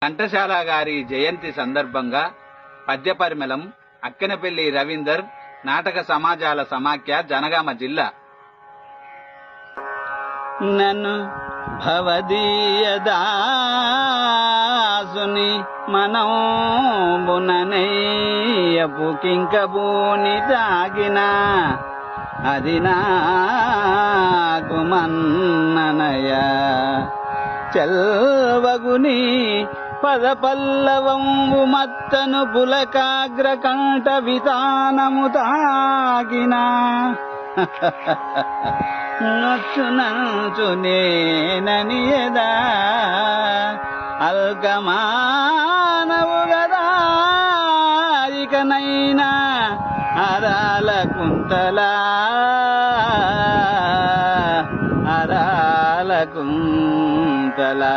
ఘంటసాల గారి జయంతి సందర్భంగా పద్య పరిమళం అక్కెనపల్లి రవీందర్ నాటక సమాజాల సమాఖ్య జనగామ జిల్లా. నన్ను భవదీయదాసుని మనోబుననయ్యపు కింకబూని తాగిన అది నాకు మన్ననయ చల్వగుని పద పల్లవంబు మత్తను పులకాగ్ర కంఠ వితానము తాగిన నచ్చునంచునేనని యదా అల్కమానవు గదా ఇకనైనా అరాల కుంతలా అరాల కుంతలా